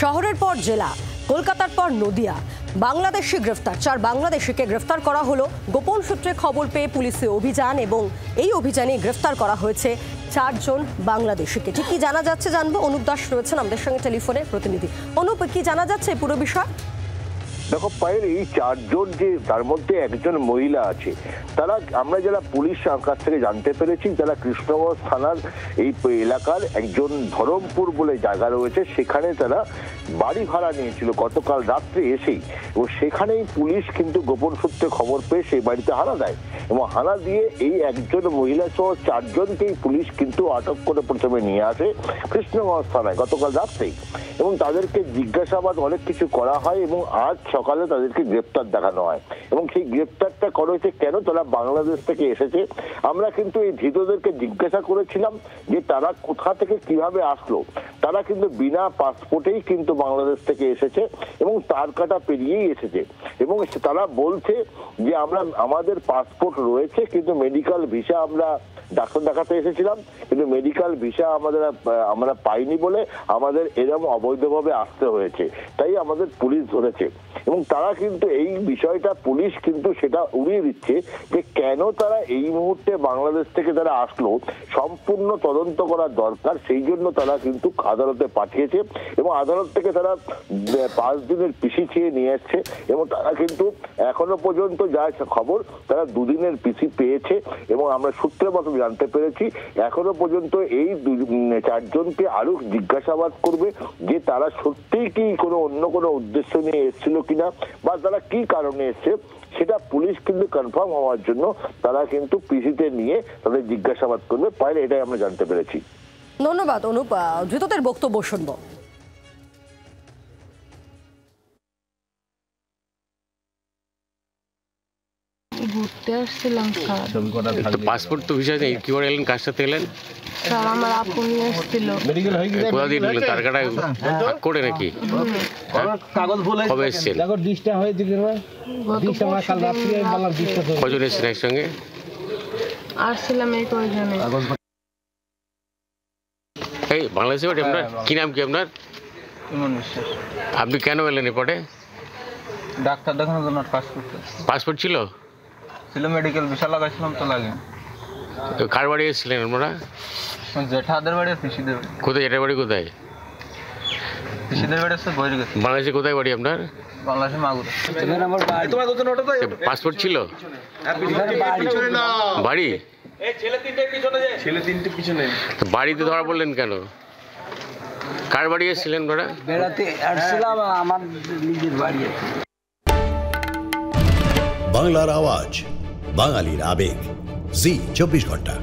শহরের পর জেলা, কলকাতার পর নদিয়া, বাংলাদেশি গ্রেফতার। 4 বাংলাদেশিকে গ্রেফতার করা হলো। গোপন সূত্রে খবর পেয়ে পুলিশের অভিযান এবং এই অভিযানে গ্রেফতার করা হয়েছে 4 জন বাংলাদেশিকে। ঠিক কি জানা যাচ্ছে জানবো। অনুপ দাস রয়েছেন আমাদের সঙ্গে টেলিফোনে প্রতিনিধি। অনুপ, কি জানা যাচ্ছে পুরো বিষয়? দেখো পায়েল, এই 4 জন যে তার মধ্যে একজন মহিলা আছে, তারা আমরা যারা পুলিশ কাছ থেকে জানতে পেরেছি, যারা কৃষ্ণগঞ্জ থানার এই এলাকার একজন ধরমপুর বলে জায়গা রয়েছে, সেখানে তারা বাড়ি ভাড়া নিয়েছিল গতকাল রাত্রে এসেই। এবং সেখানেই পুলিশ কিন্তু গোপন সূত্রে খবর পেয়ে সেই বাড়িতে হানা দেয় এবং হানা দিয়ে এই একজন মহিলা সহ 4 জনকেই পুলিশ কিন্তু আটক করে প্রথমে নিয়ে আসে কৃষ্ণগঞ্জ থানায় গতকাল রাত্রেই। এবং তাদেরকে জিজ্ঞাসাবাদ অনেক কিছু করা হয় এবং আজ সকালে তাদেরকে গ্রেপ্তার দেখানো হয়। এবং সেই গ্রেপ্তারটা করা হয়েছে কেন? তারা বাংলাদেশ থেকে এসেছে। আমরা কিন্তু এই ধৃতদেরকে জিজ্ঞাসা করেছিলাম যে তারা কোথা থেকে কিভাবে আসলো। তারা কিন্তু বিনা পাসপোর্টেই কিন্তু বাংলাদেশ থেকে এসেছে এবং তার কাটা পেরিয়েই এসেছে। এবং তারা বলছে যে আমাদের পাসপোর্ট রয়েছে, কিন্তু মেডিকেল ভিসা আমরা ডাক্তার দেখাতে এসেছিলাম, কিন্তু মেডিকেল ভিসা আমরা পাইনি বলে আমাদের এরকম অবৈধভাবে আসতে হয়েছে, তাই আমাদের পুলিশ ধরেছে। এবং তারা কিন্তু এই বিষয়টা পুলিশ কিন্তু সেটা উড়িয়ে দিচ্ছে যে কেন তারা এই মুহূর্তে বাংলাদেশ থেকে তারা আসলো, সম্পূর্ণ তদন্ত করা দরকার। সেই জন্য তারা কিন্তু আদালতে পাঠিয়েছে এবং আদালত থেকে তারা 5 দিনের পিসি চেয়ে নিয়ে এসছে। এবং তারা কিন্তু এখনো পর্যন্ত যা খবর, তারা 2 দিনের পিসি পেয়েছে। এবং আমরা সূত্রের মতো জানতে পেরেছি এখনো পর্যন্ত এই 4 জনকে আরো জিজ্ঞাসাবাদ করবে যে তারা সত্যিই কি অন্য কোনো উদ্দেশ্য নিয়ে এসেছিল কিনা বা তারা কি কারণে এসছে, সেটা পুলিশ কিন্তু কনফার্ম হওয়ার জন্য তারা কিন্তু পিসিতে নিয়ে তাদের জিজ্ঞাসাবাদ করবে। পাইলে এটাই আমরা জানতে পেরেছি। ধন্যবাদ অনুপ। ধৃতদের বক্তব্য শুনবো। ঘুরতে আসছিলাম স্যার। পাসপোর্ট তো ভিসা নেই, কি করে এলেন? কার সাথে এলেন? স্যার আমার আপু নিয়ে এসেছিল। কোথা দিয়ে ঢুকলেন? তার কাটা করে নাকি? কবে এসছেন? কজন এসছেন একসঙ্গে? আসছিলাম এই কয়জনে। এই বাংলাদেশে বাড়ি আপনার? কি নাম কি আপনার? আপনি কেন এলেন এপটে? ডাক্তার দেখানোর জন্য। পাসপোর্ট ছিল? মেডিকেল ভিসা লাগাইছিলাম তো লাগে। কার বাড়ি এসেছিলেন আপনারা? জেঠাদের বাড়ি আর পিসিদের বাড়ি। কোথায়? জেঠার বাড়ি কোথায়? পিসিদের বাড়ি হচ্ছে বৈরগেছে। বাংলাদেশে কোথায় বাড়ি আপনার? বাংলাদেশে মাগুরা। পাসপোর্ট ছিল? বাড়ি বাড়িতে ধরা পড়লেন কেন? কার বাড়ি এসেছিলেন আপনারা? বেড়াতে আসছিলাম, আমার নিজের বাড়ি। বাংলার আওয়াজ, বাঙালির আবেগ, জি 24 ঘন্টা।